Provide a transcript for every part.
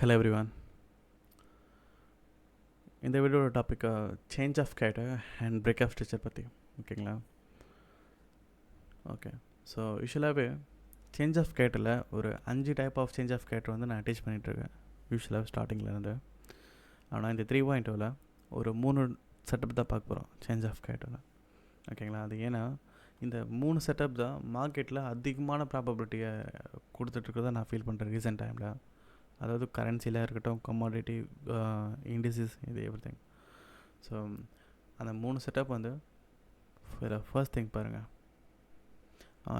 Hello everyone. இந்த வீடியோட topic change of character and break of structure பற்றி ஓகேங்களா. ஓகே, ஸோ யூஸ்வலாகவே சேஞ்ச் ஆஃப் கேரக்டரில் ஒரு 5 type of change of character வந்து நான் டீச் பண்ணிகிட்ருக்கேன் யூஸ்வலாக ஸ்டார்டிங்லேருந்து. ஆனால் இந்த 3.0வில் ஒரு 3 செட்டப் தான் பார்க்க போகிறோம் சேஞ்ச் ஆஃப் கேரக்டரில். ஓகேங்களா, அது ஏன்னா இந்த 3 செட்டப் தான் மார்க்கெட்டில் அதிகமான ப்ராபபிலிட்டியை கொடுத்துட்ருக்கதான் நான் ஃபீல் பண்ணுறேன் ரீசெண்ட் டைமில். அதாவது கரன்சியில் இருக்கட்டும், கமாடிட்டி, இண்டிசிஸ், இது எவ்ரி திங். ஸோ அந்த 3 செட்டப் வந்து ஃபர்ஸ்ட் திங் பாருங்கள்.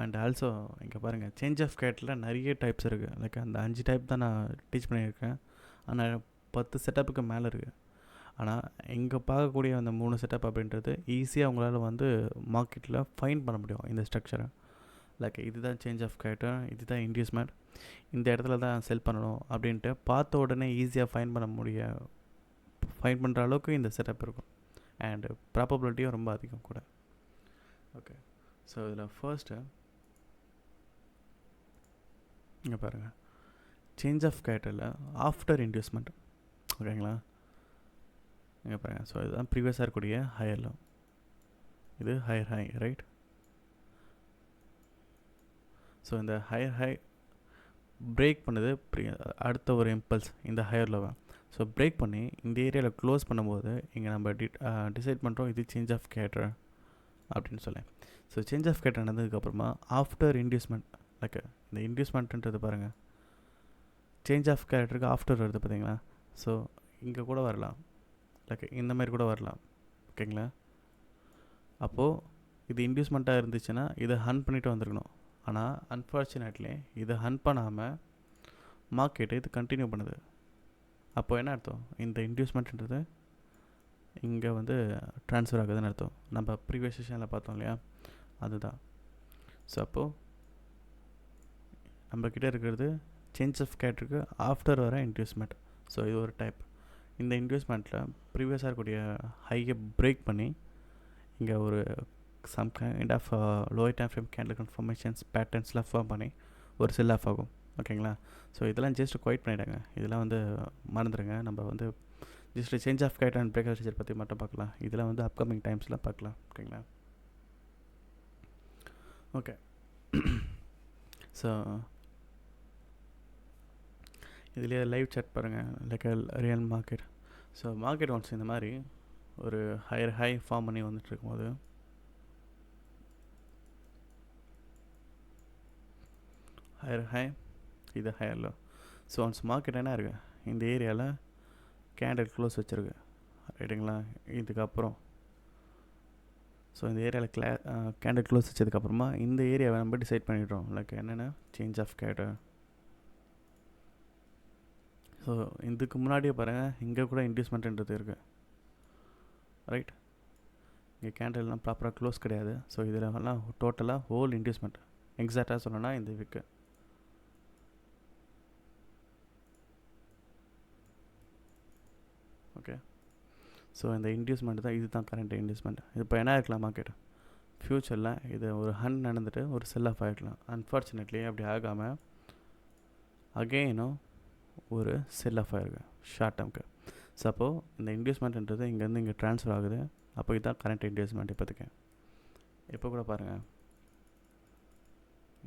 அண்ட் ஆல்சோ இங்கே பாருங்கள், சேஞ்ச் ஆஃப் கேரக்டரில் நிறைய டைப்ஸ் இருக்குது. லைக் அந்த 5 டைப் தான் நான் டீச் பண்ணியிருக்கேன். ஆனால் 10 செட்டப்புக்கு மேலே இருக்குது. ஆனால் இங்கே பார்க்கக்கூடிய அந்த 3 செட்டப் அப்படின்றது ஈஸியாக உங்களால் வந்து மார்க்கெட்டில் ஃபைண்ட் பண்ண முடியும் இந்த ஸ்ட்ரக்சரை. லைக் இதுதான் சேஞ்ச் ஆஃப் கேரக்டர், இதுதான் இன்டியூஸ்மெண்ட், இந்த இடத்துல தான் செல் பண்ணணும் அப்படின்ட்டு பார்த்த உடனே ஈஸியாக ஃபைண்ட் பண்ணுற அளவுக்கு இந்த செட்டப் இருக்கும். அண்ட் ப்ராபபிலிட்டியும் ரொம்ப அதிகம் கூட. ஓகே, ஸோ இதில் ஃபர்ஸ்ட்டு இங்கே பாருங்கள், சேஞ்ச் ஆஃப் கேரக்டரில் ஆஃப்டர் இன்டியூஸ்மெண்ட். ஓகேங்களா, இங்கே பாருங்கள். ஸோ இதுதான் ப்ரீவியஸாக இருக்கக்கூடிய ஹையர் லோ, இது ஹையர் ஹை, ரைட். ஸோ இந்த ஹையர் ஹை பிரேக் பண்ணுது அடுத்த ஒரு இம்பல்ஸ் இந்த ஹையர் லோவை. ஸோ பிரேக் பண்ணி இந்த ஏரியாவில் க்ளோஸ் பண்ணும்போது இங்கே நம்ம டிசைட் பண்ணுறோம் இது சேஞ்ச் ஆஃப் கேரக்டர் அப்படின்னு சொல்லி. ஸோ சேஞ்ச் ஆஃப் கேரக்டர் நடந்ததுக்கப்புறமா ஆஃப்டர் இன்டியூஸ்மெண்ட், லைக் இந்த இன்டியூஸ்மெண்ட்டுன்றது பாருங்கள், சேஞ்ச் ஆஃப் கேரக்டருக்கு ஆஃப்டர் வருது பார்த்தீங்களா. ஸோ இங்கே கூட வரலாம், லைக் இந்த மாதிரி கூட வரலாம். ஓகேங்களா, அப்போது இது இன்டியூஸ்மெண்ட்டாக இருந்துச்சுன்னா இதை ஹன் பண்ணிவிட்டு வந்துருக்கணும். ஆனால் அன்ஃபார்ச்சுனேட்லி இதை ஹன் பண்ணாமல் மார்க்கெட்டு இது கண்டினியூ பண்ணுது. அப்போ என்ன அர்த்தம், இந்த இன்டியூஸ்மெண்ட்ன்றது இங்கே வந்து ட்ரான்ஸ்ஃபர் ஆகுதுன்னு அர்த்தம். நம்ம ப்ரீவியஸ் செஷனில் பார்த்தோம் இல்லையா, அதுதான். ஸோ அப்போது நம்மக்கிட்ட இருக்கிறது சேஞ்ச் ஆஃப் கேரக்டருக்கு ஆஃப்டர் வர இன்டியூஸ்மெண்ட். ஸோ இது ஒரு டைப். இந்த இன்டியூஸ்மெண்ட்டில் ப்ரீவியஸாக இருக்கக்கூடிய ஹையை பிரேக் பண்ணி இங்கே ஒரு some kind of lower time frame candle confirmations பேட்டர்ன்ஸ்லாம் ஃபார்ம் பண்ணி ஒரு செல் ஆஃப் ஆகும். ஓகேங்களா, ஸோ இதெல்லாம் ஜஸ்ட் குவைட் பண்ணிவிடுங்க, இதெல்லாம் வந்து மறந்துடுங்க. நம்ம வந்து just change of character and break of structure பற்றி மட்டும் பார்க்கலாம். இதெல்லாம் வந்து அப்கமிங் டைம்ஸில் பார்க்கலாம். ஓகேங்களா, ஓகே. ஸோ இதுலேயே லைவ் சாட் பாருங்கள், like real market. So market once இந்த மாதிரி ஒரு ஹையர் ஹை ஃபார்ம் பண்ணி வந்துட்டு இருக்கும்போது ஹையர் ஹை, இது higher low. So once market என்ன இருக்குது, இந்த ஏரியாவில் கேண்டில் க்ளோஸ் வச்சுருக்கு, ரைட்டுங்களா. இதுக்கப்புறம் ஸோ இந்த ஏரியாவில் கேண்டில் க்ளோஸ் வச்சதுக்கப்புறமா இந்த ஏரியாவை நம்ம டிசைட் பண்ணிடுறோம், லைக் என்னென்ன சேஞ்ச் ஆஃப் கேரக்டர். ஸோ இதுக்கு முன்னாடியே பாருங்கள், இங்கே கூட இன்டியூஸ்மெண்ட்ன்றது இருக்குது, ரைட். இங்கே கேண்டில்லாம் ப்ராப்பராக க்ளோஸ் கிடையாது. ஸோ இதில் எல்லாம் டோட்டலாக ஹோல் இன்டியூஸ்மெண்ட். எக்ஸாக்டாக சொல்லணும்னா இந்த விக்கு. ஓகே, ஸோ இந்த இன்டியூஸ்மெண்ட் தான், இது தான் கரண்ட் இன்டியூஸ்மெண்ட். இது இப்போ என்ன இருக்கலாம், மார்க்கெட் ஃப்யூச்சரில் இது ஒரு ஹன் நடந்துட்டு ஒரு செல் ஆஃப் ஆகிடலாம். அன்ஃபார்ச்சுனேட்லி அப்படி ஆகாமல் அகெயினும் ஒரு செல் ஆஃப் ஆகிருக்கு ஷார்ட் டேர்முக்கு. ஸோ அப்போது இந்த இன்டியூஸ்மெண்ட்ன்றது இங்கேருந்து இங்கே ட்ரான்ஸ்ஃபர் ஆகுது. அப்போ இதுதான் கரண்ட் இன்டியூஸ்மெண்ட் இப்போதைக்கு. இப்போ கூட பாருங்கள்,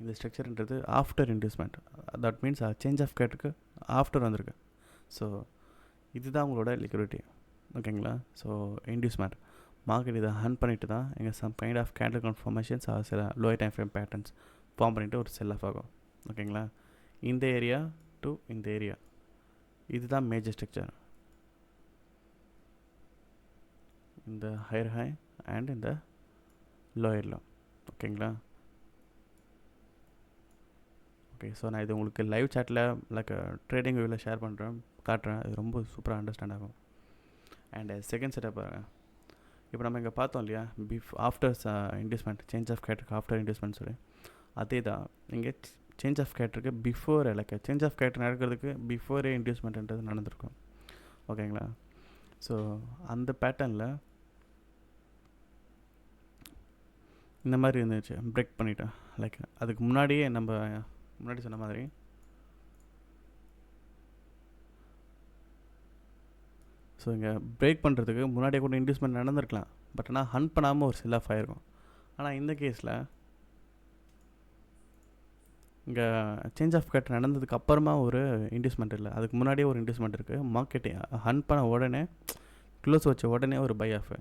இந்த ஸ்ட்ரக்சர்ன்றது after inducement, that means change of கேரக்டருக்கு ஆஃப்டர் வந்திருக்கு. ஸோ இதுதான் உங்களோட லிக்விடிட்டி. ஓகேங்களா, ஸோ இன்டியூஸ்மெண்ட் மார்க்கெட் இதை ஹன் பண்ணிவிட்டு தான் இங்கே some kind of candle confirmations சில lower time frame patterns form பண்ணிவிட்டு ஒரு செல் ஆஃப் ஆகும். ஓகேங்களா, இந்த ஏரியா டு இந்த ஏரியா, இதுதான் மேஜர் ஸ்ட்ரக்சர். இந்த ஹையர் ஹை அண்ட் இந்த லோயர் லோ. ஓகேங்களா, ஓகே. ஸோ நான் இது உங்களுக்கு லைவ் சாட்டில் லைக் ட்ரேடிங் வியூவில் ஷேர் பண்ணுறேன், காட்டுறேன். அது ரொம்ப சூப்பராக அண்டர்ஸ்டாண்ட் ஆகும். அண்ட் செகண்ட் செட்டப் பாருங்கள், இப்போ நம்ம இங்கே பார்த்தோம் இல்லையா, ஆஃப்டர் இன்டியூஸ்மெண்ட், சேஞ்ச் ஆஃப் கேரக்டருக்கு ஆஃப்டர் இன்டியூஸ்மெண்ட் சொல்லி, அதே தான் இங்கே சேஞ்ச் ஆஃப் கேரக்டருக்கு before, like change of character நடக்கிறதுக்கு பிஃபோரே இன்டியூஸ்மெண்ட்ன்றது நடந்திருக்கும். ஓகேங்களா, ஸோ அந்த பேட்டர்னில் இந்த மாதிரி இருந்துச்சு, பிரேக் பண்ணிட்டேன். லைக் அதுக்கு முன்னாடியே நம்ம முன்னாடி சொன்ன மாதிரி ஸோ இங்கே பிரேக் பண்ணுறதுக்கு முன்னாடியே கூட இன்டியூஸ்மெண்ட் நடந்திருக்கலாம், பட் ஆனால் ஹண்ட் பண்ணாமல் ஒரு செல் ஆஃப் ஆகிருக்கும். ஆனால் இந்த கேஸில் இங்கே சேஞ்ச் ஆஃப் கேட் நடந்ததுக்கு அப்புறமா ஒரு இன்டியூஸ்மெண்ட் இல்லை, அதுக்கு முன்னாடியே ஒரு இன்டியூஸ்மெண்ட் இருக்குது. மார்க்கெட்டை ஹண்ட் பண்ண உடனே க்ளோஸ் வச்ச உடனே ஒரு பை ஆஃப்.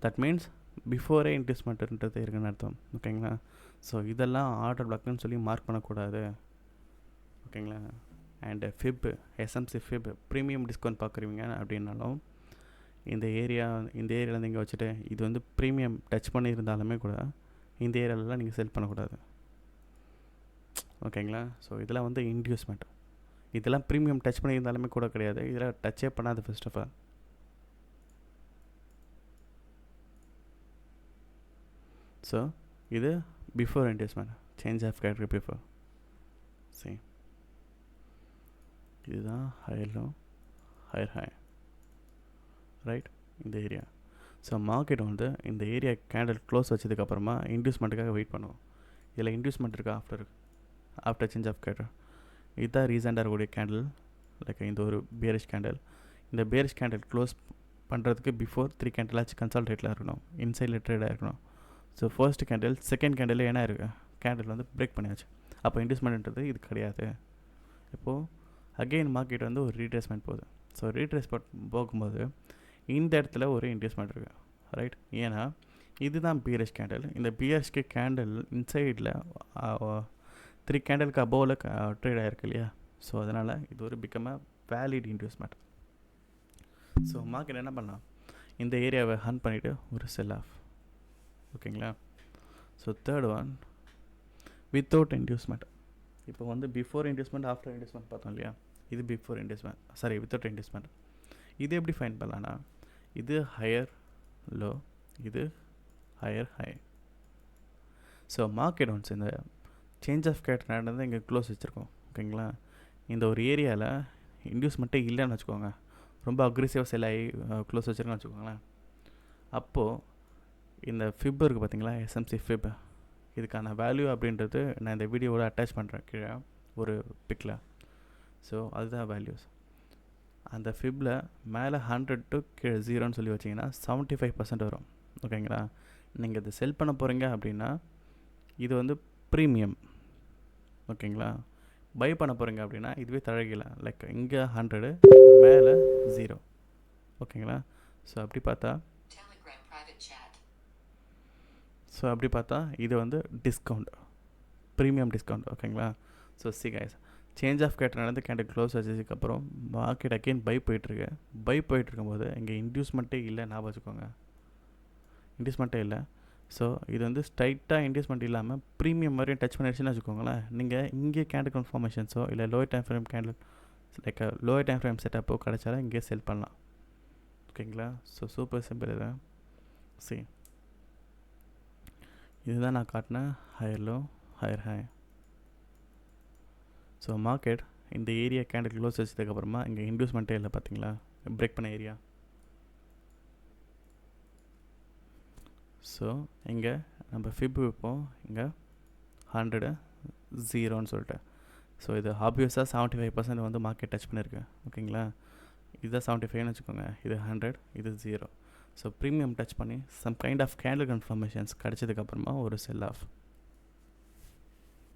தட் மீன்ஸ் பிஃபோரே இன்டியூஸ்மெண்ட்டுன்றது இருக்குன்னு அர்த்தம். ஓகேங்களா? ஸோ இதெல்லாம் ஆர்டர் பிளாக்னு சொல்லி மார்க் பண்ணக்கூடாது. ஓகேங்களா? அண்டு ஃபிப், எஸ்எம்சி ஃபிப் ப்ரீமியம் டிஸ்கவுண்ட் பார்க்குறீங்க அப்படின்னாலும் இந்த ஏரியாவிலேருந்து இங்கே வச்சுட்டு இது வந்து ப்ரீமியம் டச் பண்ணியிருந்தாலுமே கூட இந்த ஏரியாலலாம் நீங்கள் செல் பண்ணக்கூடாது. ஓகேங்களா? ஸோ இதெல்லாம் வந்து இன்டியூஸ்மெண்ட். இதெல்லாம் ப்ரீமியம் டச் பண்ணியிருந்தாலுமே கூட கிடையாது, இதெல்லாம் டச்சே பண்ணாது ஃபர்ஸ்ட் ஆஃப் ஆல். ஸோ இது before inducement, change of category before. சரி, இதுதான் higher low, higher high, right? இந்த ஏரியா. ஸோ மார்க்கெட் வந்து இந்த ஏரியா கேண்டில் க்ளோஸ் வச்சதுக்கப்புறமா இன்டியூஸ்மெண்ட்டுக்காக வெயிட் பண்ணுவோம். இதில் இன்டியூஸ்மெண்ட் இருக்கா ஆஃப்டர் சேஞ்ச் ஆஃப் கேட்டர். இதுதான் ரீசெண்டாக இருக்கக்கூடிய கேண்டில், லைக் இந்த ஒரு பேரிஷ் கேண்டில். இந்த பேரிஷ் கேண்டில் க்ளோஸ் பண்ணுறதுக்கு பிஃபோர் 3 கேண்டிலாச்சும் கன்சால்டேட்டில் இருக்கணும், இன்சைடில் ட்ரேடாக இருக்கணும். So first candle second candle என்ன இருக்குது, கேண்டில் வந்து பிரேக் பண்ணியாச்சு. அப்போ இன்டியூஸ்மெண்ட்ன்றது இது கிடையாது. இப்போது அகெயின் மார்க்கெட் வந்து ஒரு ரீட்ரேஸ்மெண்ட் போகுது. ஸோ ரீட்ரேஸ்மெண்ட் போகும்போது இந்த இடத்துல ஒரு இன்டியூஸ்மெண்ட் இருக்குது, ரைட்? ஏன்னா இதுதான் பியரிஷ் கேண்டில். இந்த பியரிஷ்க்கு கேண்டில் இன்சைடில் 3 கேண்டலுக்கு அபோவில் ட்ரேட் ஆகிருக்கு இல்லையா? ஸோ அதனால் இது ஒரு become a valid inducement. So market என்ன பண்ணலாம், இந்த ஏரியாவை ஹண்ட் பண்ணிவிட்டு ஒரு செல் ஆஃப். ஓகேங்களா? So third one without inducement. இப்போ வந்து பிஃபோர் இன்டியூஸ்மெண்ட் ஆஃப்டர் இன்டியூஸ்மெண்ட் பார்த்தோம் இல்லையா? இது before inducement, sorry without inducement. இது எப்படி ஃபைன் பண்ணலான்னா, இது ஹையர் லோ, இது higher high. So market once இந்த சேஞ்ச் ஆஃப் கேட் நடந்து இங்கே க்ளோஸ் வச்சுருக்கோம். ஓகேங்களா? இந்த ஒரு ஏரியாவில் இன்டியூஸ்மெண்ட்டே இல்லைன்னு வச்சுக்கோங்க, ரொம்ப அக்ரெசிவாக செல் ஆகி க்ளோஸ் வச்சுருக்கோன்னு வச்சுக்கோங்களேன். அப்போது இந்த ஃபிப் இருக்குது பார்த்தீங்களா, எஸ்எம்சி ஃபிப், இதுக்கான வேல்யூ அப்படின்றது நான் இந்த வீடியோவோட அட்டாச் பண்ணுறேன் கீழே ஒரு பிக்கில். ஸோ அதுதான் வேல்யூஸ். அந்த ஃபிப்பில் மேலே 100 to கீழே 0ன்னு சொல்லி வச்சிங்கன்னா 75% வரும். ஓகேங்களா? நீங்கள் இதை செல் பண்ண போகிறீங்க அப்படின்னா இது வந்து ப்ரீமியம். ஓகேங்களா? பை பண்ண போகிறீங்க அப்படின்னா இதுவே தழகில, லைக் இங்கே 100 மேலே 0. ஓகேங்களா? ஸோ அப்படி பார்த்தா இது வந்து டிஸ்கவுண்ட், ப்ரீமியம் டிஸ்கவுண்ட். ஓகேங்களா? So see guys, change of கேட் நடந்து கேண்டில் க்ளோஸ் வச்சதுக்கப்புறம் மார்க்கெட் அகெயின் பை போயிட்டுருக்கும்போது இங்கே இன்டியூஸ்மெண்ட்டே இல்லை, ஞாபகம் வச்சுக்கோங்க, இன்டியூஸ்மெண்ட்டே இல்லை. ஸோ இது வந்து ஸ்ட்ரைட்டாக இன்டியூஸ்மெண்ட் இல்லாமல் ப்ரீமியம் மாதிரியும் டச் பண்ணிடுச்சுன்னு வச்சுக்கோங்களேன். நீங்கள் இங்கே கேண்டில் கன்ஃபர்மேஷன்ஸோ இல்லை lower time frame candle like lower time frame செட்டப்போ கிடச்சாலும் இங்கே செல் பண்ணலாம். ஓகேங்களா? ஸோ சூப்பர் சிம்பிள் இது. சரி, இதுதான் நான் காட்டினேன் higher low, higher high. So market இந்த ஏரியா கேண்டில் க்ளோஸ் வச்சதுக்கப்புறமா இங்கே இன்டியூஸ்மெண்ட்டே இல்லை, பார்த்தீங்களா? பிரேக் பண்ண ஏரியா. ஸோ இங்கே நம்ம ஃபிப் வைப்போம், இங்கே 100 0ன்னு சொல்லிட்டு. ஸோ இது ஆப்வியஸாக 75% வந்து மார்க்கெட் டச் பண்ணியிருக்கு. ஓகேங்களா? இதுதான் 75ன்னு வச்சுக்கோங்க, இது 100, இது 0. ஸோ ப்ரீமியம் டச் பண்ணி some kind of candle confirmations கிடச்சதுக்கப்புறமா ஒரு செல் ஆஃப்.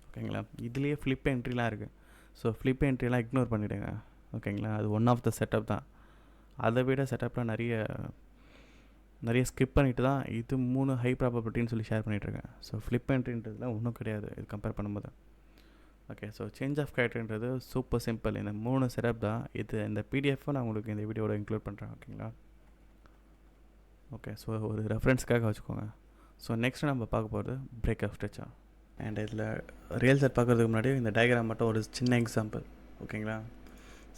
ஓகேங்களா? இதுலேயே ஃப்ளிப் என்ட்ரிலாம் இருக்குது. ஸோ ஃப்ளிப் என்ட்ரிலாம் இக்னோர் பண்ணிவிடுங்க. ஓகேங்களா? அது ஒன் ஆஃப் த செட்டப் தான். அதை விட செட்டப்பில் நிறைய ஸ்கிப் பண்ணிவிட்டு தான் இது 3 ஹை ப்ராபபிலிட்டின்னு சொல்லி ஷேர் பண்ணிகிட்ருக்கேன். ஸோ ஃப்ளிப் என்ட்ரின்றதுலாம் ஒன்றும் கிடையாது இது கம்பேர் பண்ணும்போது. ஓகே, ஸோ சேஞ்ச் ஆஃப் கேரக்டர்ன்றது சூப்பர் சிம்பிள். இந்த 3 செட்டப் தான் இது. இந்த பிடிஎஃப்பை நான் உங்களுக்கு இந்த வீடியோட இன்க்ளூட் பண்ணுறேன். ஓகேங்களா? ஓகே, ஸோ ஒரு ரெஃபரன்ஸ்க்காக வச்சுக்கோங்க. ஸோ நெக்ஸ்ட் நம்ம பார்க்க போகிறது பிரேக் ஆஃப் ஸ்ட்ரெச்சா. அண்ட் இதில் ரியல் செட் பார்க்குறதுக்கு முன்னாடி இந்த டயக்ராம் மட்டும் ஒரு சின்ன எக்ஸாம்பிள். ஓகேங்களா?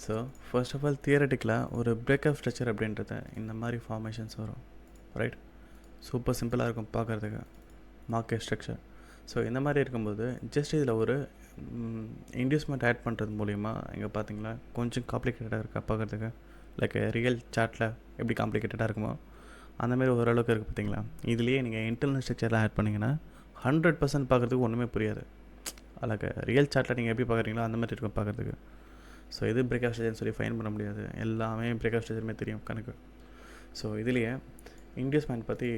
ஸோ ஃபர்ஸ்ட் ஆஃப் ஆல் தியரட்டிக்கலாக ஒரு பிரேக் ஆஃப் ஸ்ட்ரக்சர் அப்படின்றது இந்த மாதிரி ஃபார்மேஷன்ஸ் வரும், ரைட்? சூப்பர் சிம்பிளாக இருக்கும் பார்க்குறதுக்கு மார்க்கெட் ஸ்ட்ரக்சர். ஸோ இந்த மாதிரி இருக்கும்போது ஜஸ்ட் இதில் ஒரு இன்டியூஸ்மெண்ட் ஆட் பண்ணுறது மூலிமா இங்கே பார்த்தீங்களா கொஞ்சம் காம்ப்ளிகேட்டடாக இருக்கா பார்க்குறதுக்கு. லைக் ரியல் சார்ட்டில் எப்படி காம்ப்ளிகேட்டடாக இருக்குமோ அந்தமாரி ஓரளவுக்கு இருக்குது பார்த்தீங்களா. இதுலேயே நீங்கள் இன்டர்னல் ஸ்ட்ரக்சர்லாம் ஆட் பண்ணிங்கன்னா 100% பார்க்குறதுக்கு ஒன்றுமே புரியாது. லைக் ரியல் சார்ட்டில் நீங்கள் எப்படி பார்க்குறீங்களோ அந்த மாதிரி இருக்கும் பார்க்குறதுக்கு. ஸோ இது பிரேக் ஆஃப் ஸ்ட்ரக்சர்னு சொல்லி ஃபைன் பண்ண முடியாது, எல்லாமே பிரேக் ஆஃப் ஸ்ட்ரக்சருமே தெரியும் கணக்கு. ஸோ இதுலேயே இன்டியூஸ்மெண்ட் பற்றி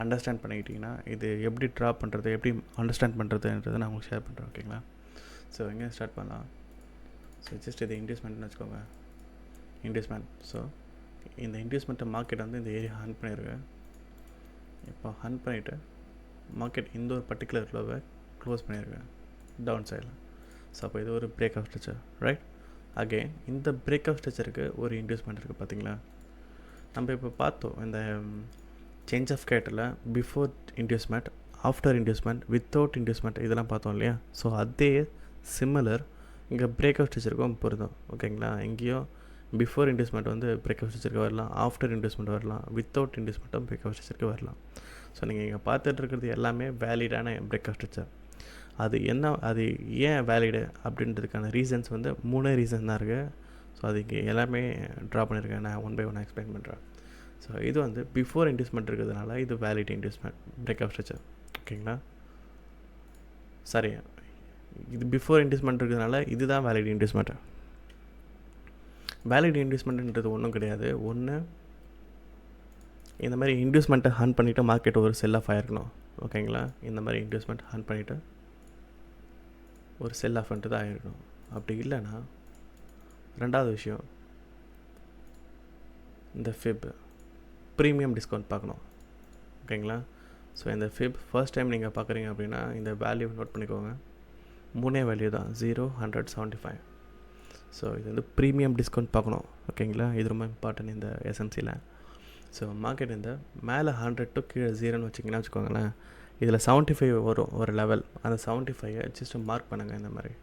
அண்டர்ஸ்டாண்ட் பண்ணிக்கிட்டிங்கன்னா இது எப்படி ட்ரா பண்ணுறது, எப்படி அண்டர்ஸ்டாண்ட் பண்ணுறதுன்றதை நான் உங்களுக்கு ஷேர் பண்ணுறேன். ஓகேங்களா? ஸோ எங்கே ஸ்டார்ட் பண்ணலாம்? ஸோ ஜஸ்ட் இது இன்டியூஸ்மெண்ட்னு வச்சுக்கோங்க. இன்டியூஸ்மெண்ட். ஸோ இந்த இன்டியூஸ்மெண்ட்டை மார்க்கெட் வந்து இந்த ஏரியா ஹண்ட் பண்ணியிருக்கு. இப்போ ஹண்ட் பண்ணிவிட்டு மார்க்கெட் இந்த ஒரு பர்டிகுலர் க்ளோவை க்ளோஸ் பண்ணியிருக்கேன் டவுன் சைடில். ஸோ அப்போ இது ஒரு break of structure, right? Again இந்த பிரேக் ஆஃப் ஸ்ட்ரக்சருக்கு ஒரு இன்டியூஸ்மெண்ட் இருக்குது. பார்த்தீங்களா? நம்ம இப்போ பார்த்தோம் இந்த சேஞ்ச் ஆஃப் கேட்டரில் before inducement, after inducement, without inducement இதெல்லாம் பார்த்தோம் இல்லையா? ஸோ அதே சிமிலர் இங்கே பிரேக் ஆஃப் ஸ்ட்ரக்சருக்கும் பொருந்தும். ஓகேங்களா? எங்கேயும் பிஃபோர் இன்டியூஸ்மெண்ட் வந்து பிரேக் ஆஃப் ஸ்ட்ரக்சருக்கு வரலாம், ஆஃப்டர் இன்டியூஸ்மெண்ட் வரலாம், வித்தவுட் இன்டியூஸ்மெண்ட்டும் பிரேக் ஆஃப் ஸ்ட்ரக்சருக்கு வரலாம். ஸோ நீங்கள் இங்கே பார்த்துட்டு இருக்கிறது எல்லாமே வேலிடான பிரேக் ஆஃப் ஸ்ட்ரக்சர். அது ஏன் வேலிடு அப்படின்றதுக்கான ரீசன்ஸ் வந்து 3 ரீசன் தான் இருக்குது. ஸோ அது இங்கே எல்லாமே ட்ரா பண்ணியிருக்கேன். நான் ஒன் பை ஒன் எக்ஸ்பிளைன் பண்ணுறேன். ஸோ இது வந்து பிஃபோர் இன்டியூஸ்மெண்ட் இருக்கிறதுனால இது valid inducement break of structure. ஓகேங்களா? சரி, இது பிஃபோர் இன்டியூஸ்மெண்ட் இருக்கிறதுனால இதுதான் வேலிட் இன்டியூஸ்மெண்ட். வேலிட் இன்டியூஸ்மெண்ட்ன்றது ஒன்றும் கிடையாது. ஒன்று, இந்த மாதிரி இன்டியூஸ்மெண்ட்டை ஹண்ட் பண்ணிவிட்டு மார்க்கெட் ஒரு செல் ஆஃப் ஆகிருக்கணும். ஓகேங்களா? இந்த மாதிரி இன்டியூஸ்மெண்ட் ஹண்ட் பண்ணிவிட்டு ஒரு செல் ஆஃப்ன்றது ஆகிருக்கணும். அப்படி இல்லைன்னா ரெண்டாவது விஷயம், இந்த ஃபிப் ப்ரீமியம் டிஸ்கவுண்ட் பார்க்கணும். ஓகேங்களா? ஸோ இந்த ஃபிப் ஃபர்ஸ்ட் டைம் நீங்கள் பார்க்குறீங்க அப்படின்னா இந்த வேல்யூ நோட் பண்ணிக்கோங்க. 3 வேல்யூ தான், 0, 100, 75. ஸோ இது வந்து ப்ரீமியம் டிஸ்கவுண்ட் பார்க்கணும். ஓகேங்களா? இது ரொம்ப இம்பார்ட்டன்ட் இந்த எஸ்எம்சியில். ஸோ மார்க்கெட் இந்த மேலே 100 to கீழே 0ன்னு வச்சிங்கன்னா வச்சுக்கோங்களேன், இதில் 75 வரும் ஒரு லெவல். அந்த 75 ஜஸ்ட்டு மார்க் பண்ணுங்கள். இந்த மாதிரி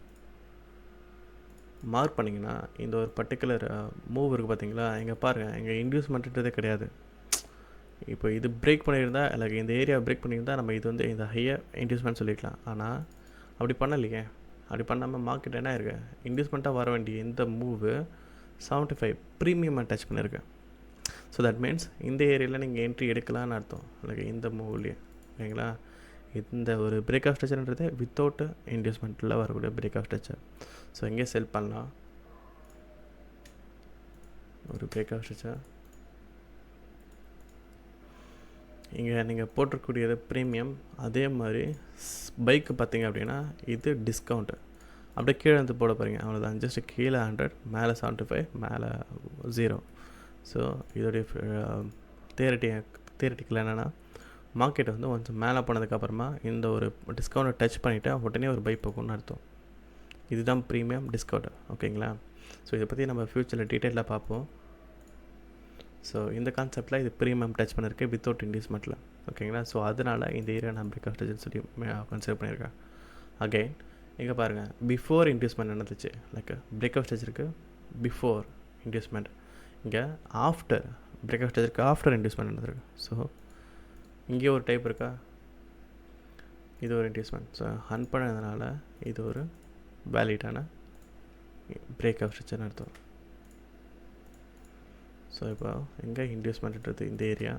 மார்க் பண்ணிங்கன்னா இந்த ஒரு பர்டிகுலர் மூவ் இருக்குது பார்த்தீங்களா? இங்கே பாருங்கள், இங்கே இன்டியூஸ்மெண்ட்ன்றதே கிடையாது. இப்போ இது பிரேக் பண்ணியிருந்தால், இல்லை இந்த ஏரியா பிரேக் பண்ணியிருந்தால் நம்ம இது வந்து இந்த ஹையர் இன்டியூஸ்மெண்ட் சொல்லிக்கலாம். ஆனால் அப்படி பண்ணலையே. அப்படி பண்ணாமல் மார்க்கெட் என்ன இருக்குது, இன்டியூஸ்மெண்ட்டாக வர வேண்டிய இந்த மூவு 75 ப்ரீமியமாக டச் பண்ணியிருக்கேன். ஸோ தட் மீன்ஸ் இந்த ஏரியாவில் நீங்கள் என்ட்ரி எடுக்கலான்னு அர்த்தம். இல்லை இந்த மூவ்லேயே. ஓகேங்களா? இந்த ஒரு பிரேக் ஆஃப் ஸ்ட்ரக்சர்ன்றது வித்தவுட் இன்டியூஸ்மெண்ட்டில் வரக்கூடிய பிரேக் ஆஃப் ஸ்ட்ரக்சர். ஸோ எங்கே செல் பண்ணலாம்? ஒரு பிரேக் ஆஃப் ஸ்ட்ரக்சர் இங்கே நீங்கள் போட்டிருக்கக்கூடியது ப்ரீமியம். அதே மாதிரி பைக்கு பார்த்தீங்க அப்படின்னா இது டிஸ்கவுண்ட்டு. அப்படியே கீழே வந்து போட போகிறீங்க, அவ்வளோதான். ஜஸ்ட்டு கீழே 100, மேலே 75, மேலே 0. ஸோ இதோடைய தியரட்டிக்கல் என்னென்னா, மார்க்கெட் வந்து கொஞ்சம் மேலே போனதுக்கப்புறமா இந்த ஒரு டிஸ்கவுண்ட்டை டச் பண்ணிவிட்டு உடனே ஒரு பை போக்கும்னு அர்த்தம். இதுதான் ப்ரீமியம் டிஸ்கவுண்ட். ஓகேங்களா? ஸோ இதை பற்றி நம்ம ஃப்யூச்சரில் டீட்டெயிலாக பார்ப்போம். ஸோ இந்த கான்செப்டில் இது ப்ரீமியம் டச் பண்ணியிருக்கு வித்தவுட் இன்டியூஸ்மெண்ட்டில். ஓகேங்களா? ஸோ அதனால் இந்த ஏரியா நான் பிரேக் ஆஃப் ஸ்ட்ரக்சர் சொல்லி கன்சிடர் பண்ணியிருக்கேன். அகெயின் இங்கே பாருங்கள், பிஃபோர் இன்டியூஸ்மெண்ட் நடந்துச்சு. லைக் பிரேக் ஆஃப் ஸ்ட்ரக்சருக்கு பிஃபோர் இன்டியூஸ்மெண்ட். இங்கே ஆஃப்டர் பிரேக் ஆஃப் ஸ்ட்ரக்சருக்கு ஆஃப்டர் இன்டியூஸ்மெண்ட் நடந்திருக்கு. ஸோ இங்கே ஒரு டைப் இருக்கா, இது ஒரு இன்டியூஸ்மெண்ட். ஸோ ஹண்ட் பண்ணதுனால இது ஒரு வேலிடான பிரேக் ஆஃப் ஸ்ட்ரக்சர்னு அர்த்தம். ஸோ இப்போ எங்கே இன்டியூஸ்மெண்ட்ன்றது இந்த ஏரியா.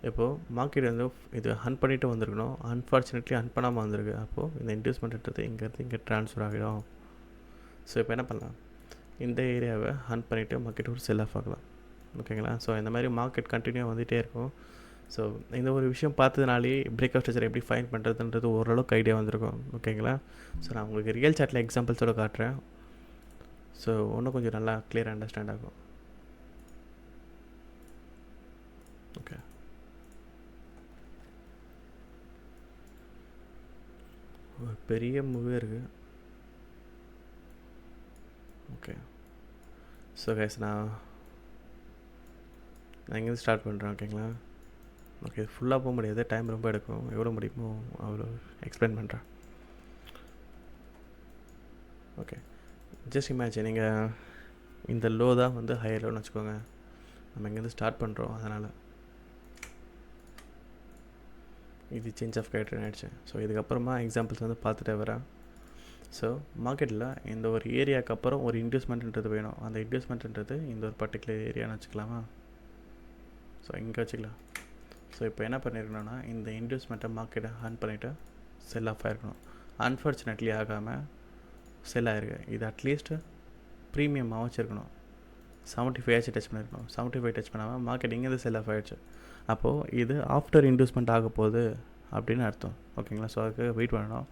இப்போது மார்க்கெட் வந்து இது ஹண்ட் பண்ணிவிட்டு வந்திருக்கணும். அன்ஃபார்ச்சுனேட்லி ஹண்ட் பண்ணாமல் வந்திருக்கு. அப்போது இந்த இன்டியூஸ்மெண்ட்ன்றது இங்கேருந்து இங்கே ட்ரான்ஸ்ஃபர் ஆகிடும். ஸோ இப்போ என்ன பண்ணலாம், இந்த ஏரியாவை ஹண்ட் பண்ணிவிட்டு மார்க்கெட் ஒரு செல் ஆஃப் ஆகலாம். ஓகேங்களா? ஸோ இந்த மாதிரி மார்க்கெட் கண்டினியூ வந்துகிட்டே இருக்கும். ஸோ இந்த ஒரு விஷயம் பார்த்ததுனாலே பிரேக் ஆஃப் ஸ்ட்ரக்சர் எப்படி ஃபைண்ட் பண்ணுறதுன்றது ஓரளவுக்கு ஐடியா வந்திருக்கும். ஓகேங்களா? ஸோ நான் உங்களுக்கு ரியல் சார்ட்டில் எக்ஸாம்பிள்ஸோடு காட்டுறேன். ஸோ இன்னும் கொஞ்சம் நல்லா கிளியராக அண்டர்ஸ்டாண்ட் ஆகும். ஓகே, ஒரு பெரிய மூவே இருக்குது. ஓகே, ஸோ கைஸ் நான் இங்கேருந்து ஸ்டார்ட் பண்ணுறேன். ஓகேங்களா? ஓகே, ஃபுல்லாக போக முடியாது, டைம் ரொம்ப எடுக்கும். எவ்வளோ முடியுமோ அவ்வளோ எக்ஸ்பிளைன் பண்ணுறேன். ஓகே, ஜஸ்ட் இமேஜின் நீங்கள் இந்த லோ தான் வந்து ஹையர் லோன்னு வச்சுக்கோங்க. நம்ம இங்கேருந்து ஸ்டார்ட் பண்ணுறோம், அதனால் இது சேஞ்ச் ஆஃப் கேரக்டர் ஆகிடுச்சு. ஸோ இதுக்கப்புறமா எக்ஸாம்பிள்ஸ் வந்து பார்த்துட்டே வரேன். ஸோ மார்க்கெட்டில் இந்த ஒரு ஏரியாவுக்கு அப்புறம் ஒரு இன்டியூஸ்மெண்ட்ன்றது வேணும். அந்த இன்டியூஸ்மெண்ட்ன்றது இந்த ஒரு பர்டிகுலர் ஏரியான்னு வச்சுக்கலாமா? ஸோ இங்கே வச்சுக்கலாம். ஸோ இப்போ என்ன பண்ணியிருக்கணும்னா, இந்த இன்டியூஸ்மெண்ட்டை மார்க்கெட்டை ஹண்ட் பண்ணிவிட்டு செல் ஆஃப் ஆகிருக்கணும். அன்ஃபார்ச்சுனேட்லி ஆகாமல் செல் ஆகிருக்கு. இது அட்லீஸ்ட்டு ப்ரீமியமாக வச்சுருக்கணும். 75 ஆச்சு டச் பண்ணியிருக்கணும். 75 டச் பண்ணாமல் மார்க்கெட் இங்கேருந்து செல் ஆஃப் ஆகிடுச்சு. அப்போது இது ஆஃப்டர் இன்டியூஸ்மெண்ட் ஆக போகுது அப்படின்னு அர்த்தம். ஓகேங்களா? ஸோ அதுக்கு வெயிட் பண்ணணும்.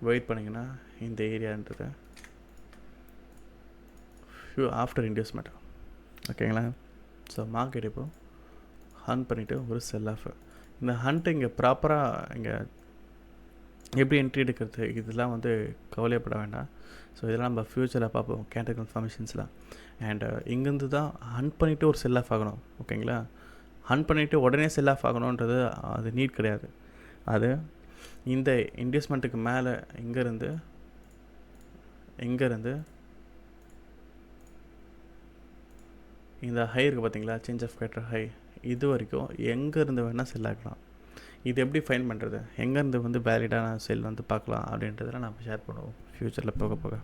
வெயிட் பண்ணிங்கன்னா இந்த ஏரியான்றது ஆஃப்டர் இன்டியூஸ்மெண்ட். ஓகேங்களா? ஸோ மார்க்கெட் இப்போது ஹண்ட் பண்ணிவிட்டு ஒரு செல் ஆஃப். இந்த ஹண்ட்டு இங்கே ப்ராப்பராக இங்கே எப்படி என்ட்ரி எடுக்கிறது இதெல்லாம் வந்து கவலையப்பட வேண்டாம். ஸோ இதெல்லாம் நம்ம ஃப்யூச்சரில் பார்ப்போம் கேண்டல் கன்ஃபர்மேஷன்ஸ்லாம். அண்ட் இங்கேருந்து தான் ஹண்ட் பண்ணிவிட்டு ஒரு செல் ஆஃப் ஆகணும். ஓகேங்களா? ஹண்ட் பண்ணிவிட்டு உடனே செல் ஆஃப் ஆகணுன்றது அது நீட் கிடையாது. அது இந்த இன்வெஸ்ட்மெண்ட்டுக்கு மேலே இங்கேருந்து இந்த ஹை இருக்குது பார்த்தீங்களா, சேஞ்ச் ஆஃப் கேட்டர் ஹை, இது வரைக்கும் எங்கேருந்து வேணால் செல் ஆகலாம். இது எப்படி ஃபைன் பண்ணுறது, எங்கேருந்து வந்து வேலிடான செல் வந்து பார்க்கலாம் அப்படின்றதெல்லாம் நம்ம ஷேர் பண்ணுவோம் ஃப்யூச்சரில் போக போக.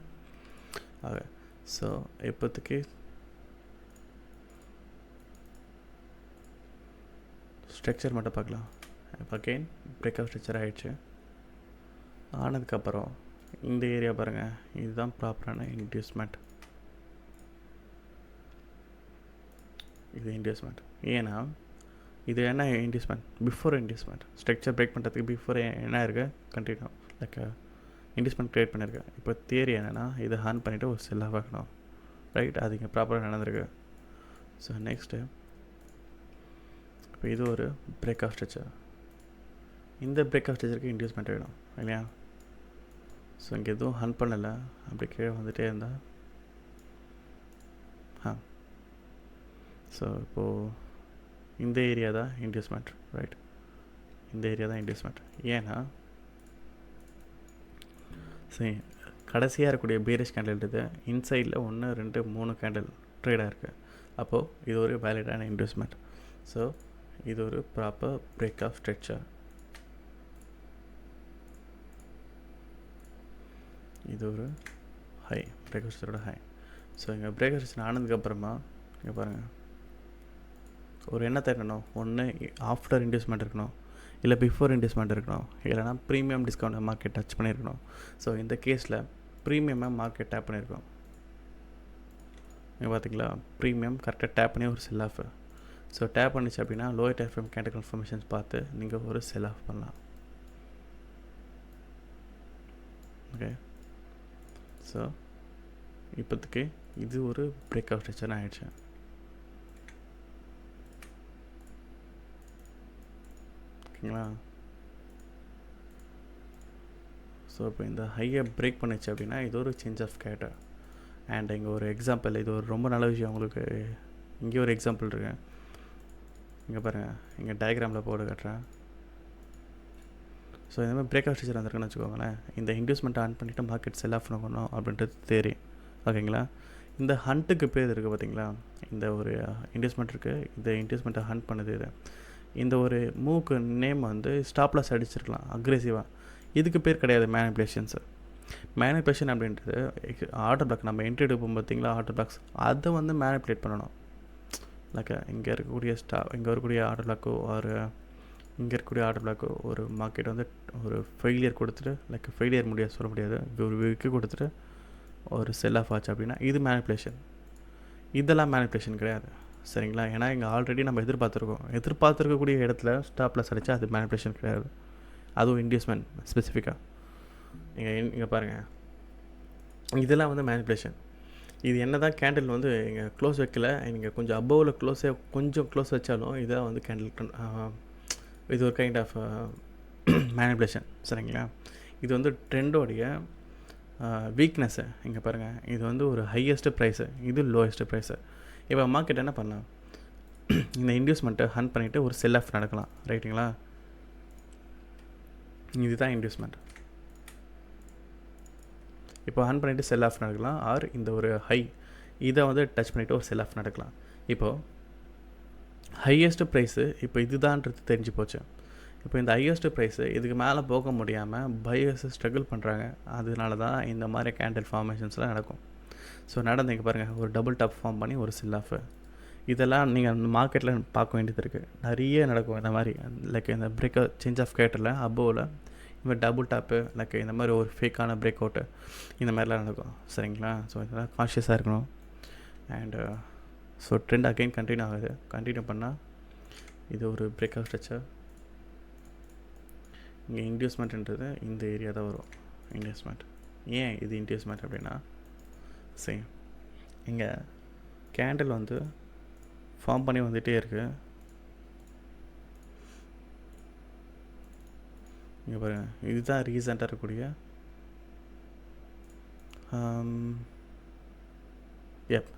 ஆக ஸோ இப்போதைக்கு ஸ்ட்ரக்சர் மட்டும் பார்க்கலாம். இப்போ அகெயின் பிரேக் ஆஃப் ஸ்ட்ரக்சர் ஆகிடுச்சு. ஆனதுக்கப்புறம் இந்த ஏரியா பாருங்கள், இதுதான் ப்ராப்பரான இன்டியூஸ்மெண்ட். இது இன்டியூஸ்மெண்ட். ஏன்னா இது என்ன inducement, before inducement. Structure break பண்ணுறதுக்கு பிஃபோர் என்ன இருக்குது, கண்டினியூ லைக் இன்டியூஸ்மெண்ட் க்ரியேட் பண்ணியிருக்கேன். இப்போ தியரி என்னென்னா இதை ஹார்ன் பண்ணிவிட்டு ஒரு செல் ஆஃப் ஆகணும். ரைட், அது இங்கே ப்ராப்பராக நடந்திருக்கு. ஸோ நெக்ஸ்ட்டு இப்போ இது ஒரு பிரேக் ஆஃப் ஸ்ட்ரக்சர். இந்த பிரேக் ஆஃப் ஸ்ட்ரக்சருக்கு இன்டியூஸ்மெண்ட் வேணும் இல்லையா? ஸோ இங்கே எதுவும் ஹன் பண்ணலை, அப்படி கீழே வந்துகிட்டே இருந்தால் ஸோ இப்போது இந்த ஏரியா தான் இன்டியூஸ்மெண்ட். ரைட், இந்த ஏரியா தான் இன்டியூஸ்மெண்ட். ஏன்னா சரி, கடைசியாக இருக்கக்கூடிய பீரிஷ் கேண்டில் இருக்குது, இன்சைடில் 1 2 3 கேண்டில் ட்ரேடாக இருக்குது. அப்போது இது ஒரு வேலிடான இன்டியூஸ்மெண்ட். ஸோ இது ஒரு ப்ராப்பர் பிரேக் ஆஃப் ஸ்ட்ரக்சர். இது ஒரு ஹை, பிரேக் ஆஃப் ஸ்ட்ரக்சரோட ஹை. ஸோ இங்கே பிரேக் ஆஃப் ஸ்ட்ரக்சர் ஆனதுக்கப்புறமா இங்கே பாருங்கள், ஒரு என்ன தேடணும், ஒன்று ஆஃப்டர் இன்டியூஸ்மெண்ட் இருக்கணும், இல்லை பிஃபோர் இன்டியூஸ்மெண்ட் இருக்கணும், இல்லைனா ப்ரீமியம் டிஸ்கவுண்ட் மார்க்கெட் டச் பண்ணியிருக்கணும். ஸோ இந்த கேஸில் ப்ரீமியமாக மார்க்கெட் டேப் பண்ணியிருக்கோம். நீங்கள் பார்த்தீங்களா, ப்ரீமியம் கரெக்டாக டேப் பண்ணி ஒரு செல் ஆஃப். ஸோ டேப் பண்ணிச்சு அப்படின்னா lower time frame candle confirmations பார்த்து நீங்கள் ஒரு செல் ஆஃப் பண்ணலாம். ஓகே, ஸோ இப்போதைக்கு இது ஒரு பிரேக் ஆஃப் ஸ்ட்ரக்சர் ஆகிடுச்சு. ஓகேங்களா? ஸோ இப்போ இந்த ஹையை பிரேக் பண்ணிச்சு அப்படின்னா இது ஒரு சேஞ்ச் ஆஃப் கேட்டர். அண்ட் இங்கே ஒரு எக்ஸாம்பிள், இது ஒரு ரொம்ப நல்ல விஷயம். உங்களுக்கு இங்கே ஒரு எக்ஸாம்பிள் இருக்கு, இங்கே பாருங்கள், இங்கே டயக்ராமில் போட்டு காட்டுறேன். ஸோ இந்த மாதிரி பிரேக் ஆஃப் ஸ்ட்ரக்சர் வந்துருக்குன்னு வச்சுக்கோங்களேன். இந்த இன்டியூஸ்மெண்ட்டை ஆன் பண்ணிவிட்டு மார்க்கெட் செல் ஆஃப் பண்ணணும் அப்படின்றது தெரியும். ஓகேங்களா? இந்த ஹண்ட்டுக்கு பேர் இருக்குது பார்த்தீங்களா, இந்த ஒரு இன்டியூஸ்மெண்ட் இருக்குது, இந்த இன்டியூஸ்மெண்ட்டை ஹண்ட் பண்ணுது. இது இந்த ஒரு மூவ்க்கு நேம் வந்து ஸ்டாப்லாஸ் அடிச்சிருக்கலாம் அக்ரெசிவாக. இதுக்கு பேர் கிடையாது மேனிப்புலேஷன்ஸு. மேனிப்புலேஷன் அப்படின்றது ஆர்டர் பிளாக், நம்ம என்ட்ரி எடுப்போம் பார்த்தீங்களா ஆர்டர் பிளாக்ஸ், அதை வந்து மேனிப்புலேட் பண்ணணும். லைக் இங்கே இருக்கக்கூடிய இங்கே வரக்கூடிய ஆர்டர் பிளாக்கோ ஒரு இங்கே இருக்கக்கூடிய ஆர்டர் பிளாக்கோ ஒரு மார்க்கெட் வந்து ஒரு ஃபெயிலியர் கொடுத்துட்டு, லைக் ஃபெயிலியர் முடியாது சொல்ல முடியாது, ஒரு விக்கு கொடுத்துட்டு ஒரு செல் ஆஃப் ஆச்சு அப்படின்னா இது மேனிப்புலேஷன். இதெல்லாம் மேனிப்புலேஷன் கிடையாது, சரிங்களா? ஏன்னா இங்கே ஆல்ரெடி நம்ம எதிர்பார்த்துருக்கக்கூடிய இடத்துல ஸ்டாப்லாஸ் அடித்தா அது மேனிப்புலேஷன் கிடையாது, அதுவும் இன்டியூஸ்மெண்ட் ஸ்பெசிஃபிக்காக. இங்கே பாருங்கள், இதெல்லாம் வந்து மேனிப்புலேஷன். இது என்ன தான் கேண்டில் வந்து இங்கே க்ளோஸ் வைக்கல, நீங்கள் கொஞ்சம் அபோவில் கொஞ்சம் க்ளோஸ் வச்சாலும் இதான் வந்து கேண்டில், இது ஒரு கைண்ட் ஆஃப் மேனிப்புலேஷன், சரிங்களா? இது வந்து ட்ரெண்டோடைய வீக்னஸ்ஸு. இங்கே பாருங்கள், இது வந்து ஒரு ஹையஸ்ட்டு ப்ரைஸு, இது லோயஸ்ட்டு ப்ரைஸு. இப்போ மார்க்கெட் என்ன பண்ணலாம், இந்த இன்டியூஸ்மெண்ட்டை ஹண்ட் பண்ணிவிட்டு ஒரு செல் ஆஃப் நடக்கலாம். ரைட்டுங்களா? இதுதான் இன்டியூஸ்மெண்ட். இப்போ ஹண்ட் பண்ணிவிட்டு செல் ஆஃப் நடக்கலாம், ஆர் இந்த ஒரு ஹை இதை வந்து டச் பண்ணிவிட்டு ஒரு செல் ஆஃப் நடக்கலாம். இப்போது ஹையஸ்ட்டு ப்ரைஸு இப்போ இதுதான்றது தெரிஞ்சு போச்சு. இப்போ இந்த ஹையஸ்ட்டு ப்ரைஸு இதுக்கு மேலே போக முடியாமல் பையர்ஸ் ஸ்ட்ரகிள் பண்ணுறாங்க. அதனால தான் இந்த மாதிரி கேண்டில் ஃபார்மேஷன்ஸ்லாம் நடக்கும். ஸோ நடந்தீங்க பாருங்கள், ஒரு டபுள் டாப் ஃபார்ம் பண்ணி ஒரு செல் ஆஃப். இதெல்லாம் நீங்கள் அந்த மார்க்கெட்டில் பார்க்க வேண்டியது இருக்குது, நிறைய நடக்கும் இந்த மாதிரி. லைக் இந்த பிரேக் சேஞ்ச் ஆஃப் கேட்டரில் அபோவில் இந்த மாதிரி டபுள் டாப்பு, லைக் இந்த மாதிரி ஒரு ஃபேக்கான பிரேக் அவுட்டு, இந்த மாதிரிலாம் நடக்கும், சரிங்களா? ஸோ இதெல்லாம் கான்ஷியஸாக இருக்கணும். And so trend again continue ஆகுது. கண்டினியூ பண்ணால் இது ஒரு பிரேக் அவுட் ஸ்ட்ரக்சர். இங்கே இன்டியூஸ்மெண்ட்ன்றது இந்த ஏரியா தான் வரும். இன்டியூஸ்மெண்ட் ஏன் இது இன்டியூஸ்மெண்ட் அப்படின்னா, சேம் இங்கே கேண்டில் வந்து ஃபார்ம் பண்ணி வந்துகிட்டே இருக்குது. இங்கே பாருங்கள், இதுதான் ரீசெண்டாக இருக்கக்கூடிய எப்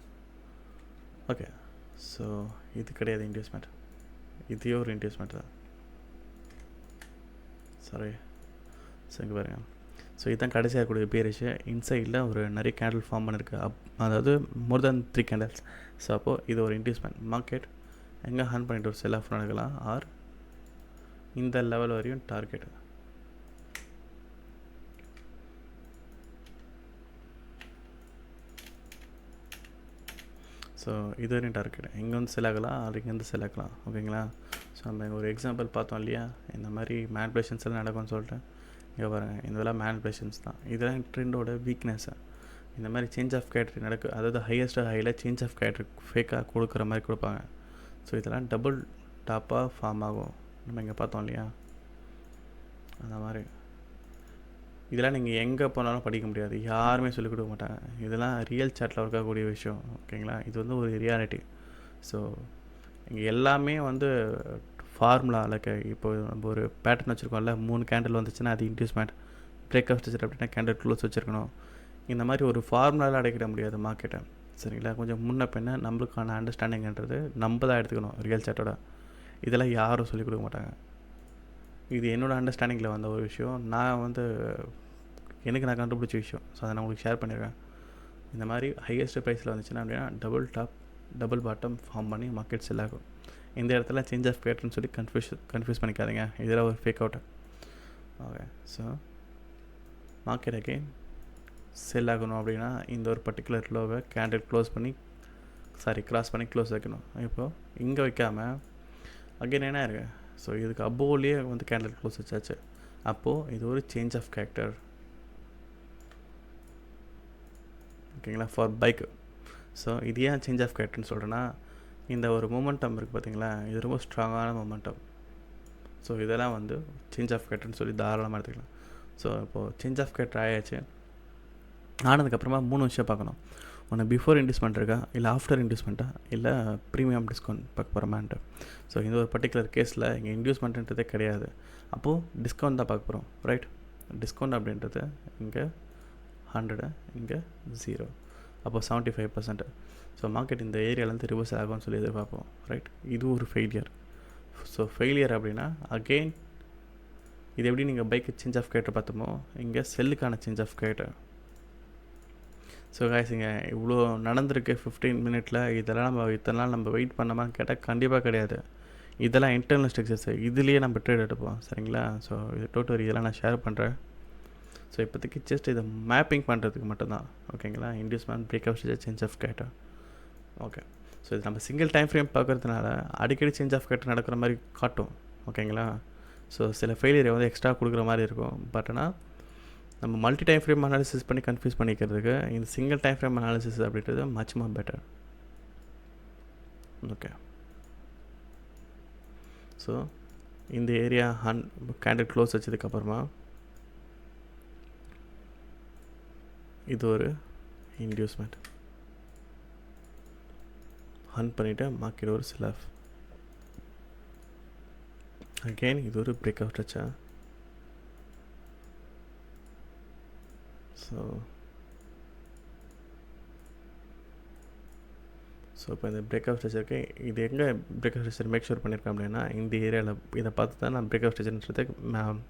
ஓகே. ஸோ இது கிடையாது இன்டியூஸ்மெண்ட், இதே ஒரு இன்டியூஸ்மெண்ட் தான். சாரி. ஸோ இங்கே பாருங்கள், ஸோ இதுதான் கடைசியாக இருக்கக்கூடிய பேரிஷு. இன்சைடில் ஒரு நிறைய கேண்டில் ஃபார்ம் பண்ணியிருக்கு, அதாவது மோர் தென் 3 கேண்டில்ஸ். ஸோ அப்போது இது ஒரு இன்டியூஸ்மெண்ட். மார்க்கெட் எங்கே ஹேண்ட் பண்ணிட்டு ஒரு செல் ஆஃப் நடக்கலாம், ஆர் இந்த லெவல் வரையும் டார்கெட். ஸோ இது வரையும் டார்கெட் இங்கே வந்து செல் ஆகலாம், அது இங்கேருந்து செல் ஆகலாம். ஓகேங்களா? ஸோ நம்ம ஒரு எக்ஸாம்பிள் பார்த்தோம் இல்லையா, இந்த மாதிரி மேனிபுலேஷன்ஸ் எல்லாம் நடக்கும்னு சொல்லிட்டு. இங்கே பாருங்கள், இதெல்லாம் மேனிபுலேஷன்ஸ் தான். இதெல்லாம் ட்ரெண்டோட வீக்னஸ்ஸு. இந்த மாதிரி சேஞ்ச் ஆஃப் கேட்ரி நடக்கு, அதாவது ஹையஸ்ட் ஹையில் சேஞ்ச் ஆஃப் கேட்ரி ஃபேக்காக கொடுக்குற மாதிரி கொடுப்பாங்க. ஸோ இதெல்லாம் டபுள் டாப்பாக ஃபார்ம் ஆகும். நம்ம இங்கே பார்த்தோம் இல்லையா, அந்த மாதிரி. இதெல்லாம் நீங்கள் எங்கே போனாலும் படிக்க முடியாது, யாருமே சொல்லிக் கொடுக்க மாட்டாங்க. இதெல்லாம் ரியல் சாட்டில் இருக்கக்கூடிய விஷயம். ஓகேங்களா? இது வந்து ஒரு ரியாலிட்டி. ஸோ இங்கே எல்லாமே வந்து ஃபார்முலா லைக் இப்போ நம்ம ஒரு பேட்டர்ன் வச்சுருக்கோம்ல, 3 கேண்டில் வந்துச்சுன்னா அது இன்டியூஸ்மெண்ட். பிரேக் அவுட் வச்சுட்டு அப்படின்னா கேண்டில் க்ளோஸ் வச்சுருக்கணும். இந்த மாதிரி ஒரு ஃபார்முலாவில் அடைக்கிட முடியாது மார்க்கெட்டை. சரிங்களா? கொஞ்சம் முன்ன பின்ன நம்மளுக்கான அண்டர்ஸ்டாண்டிங்ன்றது நம்ம தான் எடுத்துக்கணும் ரியல் சாட்டோட. இதெல்லாம் யாரும் சொல்லிக் கொடுக்க மாட்டாங்க. இது என்னோடய அண்டர்ஸ்டாண்டிங்கில் வந்த ஒரு விஷயம், நான் வந்து எனக்கு நான் கண்டுபிடிச்ச விஷயம். ஸோ அதை நான் உங்களுக்கு ஷேர் பண்ணியிருக்கேன். இந்த மாதிரி ஹையஸ்ட் ப்ரைஸில் வந்துச்சுன்னா அப்படின்னா double top double bottom form பண்ணி மார்க்கெட் செல் ஆகும். இந்த இடத்துல சேஞ்ச் ஆஃப் கேட்ருன்னு சொல்லி கன்ஃபியூஸ் பண்ணிக்காதீங்க, இதில் ஒரு fake out. Okay. So market again sell ஆகணும் அப்படின்னா இந்த ஒரு பர்டிகுலர் லோவை கேண்டில் கிராஸ் பண்ணி க்ளோஸ் வைக்கணும். இப்போது இங்கே வைக்காமல் அகைன் என்ன இருக்குது, ஸோ இதுக்கு அபோவ்லேயே வந்து கேண்டில் க்ளோஸ் வச்சாச்சு. அப்போது இது ஒரு சேஞ்ச் ஆஃப் கேரக்டர். ஓகேங்களா? For bike. ஸோ இது ஏன் சேஞ்ச் ஆஃப் கேரக்டர்னு சொல்கிறேன்னா, இந்த ஒரு மொமெண்டம் இருக்குது பார்த்தீங்களா, இது ரொம்ப ஸ்ட்ராங்கான மொமெண்டம். ஸோ இதெல்லாம் வந்து சேஞ்ச் ஆஃப் கேரக்டர்னு சொல்லி தாராளமாக எடுத்துக்கலாம். ஸோ இப்போது சேஞ்ச் ஆஃப் கேரக்டர் ஆயாச்சு. ஆனதுக்கப்புறமா 3 விஷயம் பார்க்கணும். ஒன்று பிஃபோர் இன்டியூஸ்மெண்ட் இருக்கா, இல்லை ஆஃப்டர் இன்டியூஸ்மெண்ட்டா, இல்லை ப்ரீமியம் டிஸ்கவுண்ட் பார்க்க போகிறோமான்ட்டு. ஸோ இந்த ஒரு பர்டிகுலர் கேஸில் இங்கே இன்டியூஸ்மெண்ட்டுன்றதே கிடையாது. அப்போது டிஸ்கவுண்ட் தான் பார்க்க போகிறோம். ரைட்? டிஸ்கவுண்ட் அப்படின்றது இங்கே 100, இங்கே 0, அப்போது 75%. ஸோ மார்க்கெட் இந்த ஏரியாவிலேருந்து ரிவர்ஸ் ஆகும்னு சொல்லி எதிர்பார்ப்போம். ரைட்? இது ஒரு ஃபெயிலியர். ஸோ ஃபெயிலியர் அப்படின்னா அகெயின் இது எப்படி நீங்கள் பைக்கு சேஞ்ச் ஆஃப் கேட்டர் பார்த்தோமோ, இங்கே செல்லுக்கான change of character. So guys, இங்கே இவ்வளோ நடந்திருக்கு 15 மினிட்டில். இதெல்லாம் நம்ம இத்தனை நாள் நம்ம வெயிட் பண்ணாமல் கேட்டால் கண்டிப்பாக கிடையாது. இதெல்லாம் இன்டர்னல் ஸ்ட்ரக்சர்ஸ், இதுலேயே நம்ம ட்ரேட் எடுப்போம். சரிங்களா? ஸோ இது டோட்டல் இதெல்லாம் நான் ஷேர் பண்ணுறேன். ஸோ இப்போதைக்கு ஜஸ்ட் இதை மேப்பிங் பண்ணுறதுக்கு மட்டும்தான். ஓகேங்களா? Inducement, break out structure, change of கேட்டர். ஓகே. ஸோ இது நம்ம சிங்கிள் டைம் ஃப்ரேம் பார்க்குறதுனால அடிக்கடி சேஞ்ச் ஆஃப் கேட்டர் நடக்கிற மாதிரி காட்டும். ஓகேங்களா? ஸோ சில ஃபெயிலியரை வந்து எக்ஸ்ட்ரா கொடுக்குற மாதிரி இருக்கும். பட் ஆனால் நம்ம மல்டி டைம் ஃப்ரேம் அனாலிசிஸ் பண்ணி கன்ஃபியூஸ் பண்ணிக்கிறதுக்கு இந்த சிங்கிள் டைம் ஃப்ரேம் அனாலிசிஸ் அப்படின்றது much more better. Okay. So இந்த ஏரியா கேண்டில் க்ளோஸ் வச்சதுக்கப்புறமா இது ஒரு இன்டியூஸ்மெண்ட். ஹண்ட் பண்ணிவிட்டு மார்க்கெட் ஒரு செல் ஆஃப். அகெயின் இது ஒரு பிரேக் அவுட் வச்சா. ஸோ இப்போ இந்த பிரேக் அவுட் ஸ்ட்ரக்சருக்கு இது எங்கே break out structure make sure பண்ணியிருக்கேன் அப்படின்னா, இந்த ஏரியாவில் இதை பார்த்து தான் நான் பிரேக் அவுட் ஸ்ட்ரக்சர்ன்றதுக்கு நான்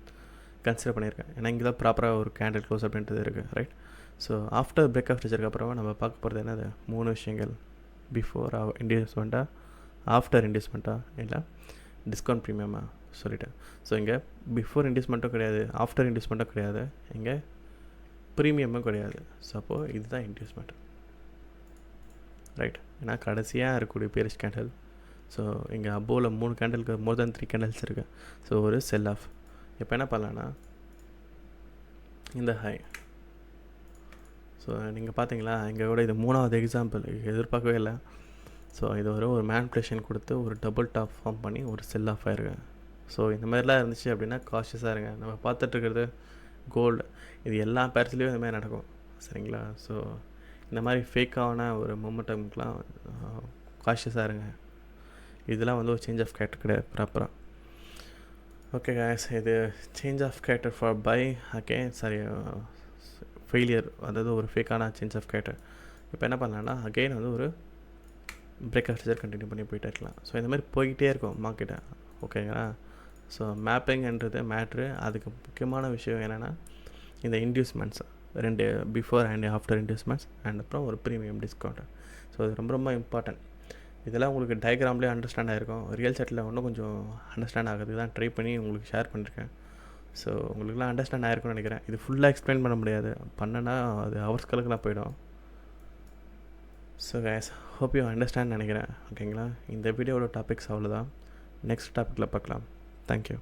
கன்சிடர் பண்ணியிருக்கேன். ஏன்னா இங்கே தான் ப்ராப்பராக ஒரு கேண்டில் க்ளோஸ் அப்படின்றது இருக்குது. Right? So after break out ஸ்ட்ரக்சருக்கு அப்புறமா நம்ம பார்க்க போகிறது என்னது, 3 விஷயங்கள். பிஃபோர் இன்டியூஸ்மெண்ட்டாக, ஆஃப்டர் இன்டியூஸ்மெண்ட்டாக, இல்லை டிஸ்கவுண்ட் ப்ரீமியமாக சொல்லிட்டேன். ஸோ இங்கே பிஃபோர் இன்டியூஸ்மெண்ட்டும் கிடையாது, ஆஃப்டர் இன்டியூஸ்மெண்ட்டும் கிடையாது, இங்கே ப்ரீமியமும் கிடையாது. ஸோ அப்போது இதுதான் இன்டியூஸ்மெண்ட். ரைட்? ஏன்னா கடைசியாக இருக்கக்கூடிய பேரிஷ் கேண்டில். ஸோ இங்கே அபோவில் 3 கேண்டிலுக்கு மோர் தென் 3 கேண்டில்ஸ் இருக்குது. ஸோ ஒரு செல் ஆஃப். இப்போ என்ன பண்ணலான்னா இந்த ஹை, ஸோ ஸோ நீங்கள் பார்த்தீங்களா, இங்கே கூட இது 3வது எக்ஸாம்பிள், எதிர்பார்க்கவே இல்லை. ஸோ இது ஒரு மேனிப்புலேஷன் கொடுத்து ஒரு டபுள் டாப் ஃபார்ம் பண்ணி ஒரு செல் ஆஃப் ஆயிருக்கு. ஸோ இந்த மாதிரிலாம் இருந்துச்சு அப்படின்னா காஷியஸாக இருங்க. நம்ம பார்த்துட்ருக்கிறது கோல்டு, இது எல்லா பேர்ஸ்லேயும் இந்த மாதிரி நடக்கும், சரிங்களா? ஸோ இந்த மாதிரி ஃபேக்கான ஒரு மொமெண்டம்க்கெலாம் காஷியஸாக இருங்க. இதெல்லாம் ஒரு சேஞ்ச் ஆஃப் கேரக்டர் கிடையாது ப்ராப்பராக. ஓகே guys, இது change of character for by failure, அதாவது ஒரு ஃபேக்கான சேஞ்ச் ஆஃப் கேரக்டர். இப்போ என்ன பண்ணலான்னா அகெயின் ஒரு பிரேக் ஸ்ட்ரக்சர் கண்டினியூ பண்ணி போயிட்டே இருக்கலாம். ஸோ இந்த மாதிரி போய்கிட்டே இருக்கும் மார்க்கெட்டை, ஓகேங்களா? ஸோ மேப்பிங்ன்றது மேட்ரு. அதுக்கு முக்கியமான விஷயம் என்னென்னா இந்த inducements 2 before and after inducements and அப்புறம் ஒரு ப்ரீமியம் டிஸ்கவுண்ட். ஸோ இது ரொம்ப ரொம்ப இம்பார்ட்டன்ட். இதெல்லாம் உங்களுக்கு டயக்ராம்லேயே அண்டர்ஸ்டாண்ட் ஆகிருக்கும். ரியல் செட்டில் இன்னும் கொஞ்சம் அண்டர்ஸ்டாண்ட் ஆகிறதுக்கு தான் ட்ரை பண்ணி உங்களுக்கு ஷேர் பண்ணியிருக்கேன். ஸோ உங்களுக்குலாம் அண்டர்ஸ்டாண்ட் ஆகிருக்கும்னு நினைக்கிறேன். இது ஃபுல்லாக எக்ஸ்பிளைன் பண்ண முடியாது, பண்ணனா அது ஹவர்ஸ் கணக்குலாம் போயிடும். So guys, hope you understand நினைக்கிறேன், ஓகேங்களா? இந்த வீடியோட டாபிக்ஸ் அவ்வளோதான். நெக்ஸ்ட் டாப்பிக்கில் பார்க்கலாம். தேங்க்யூ.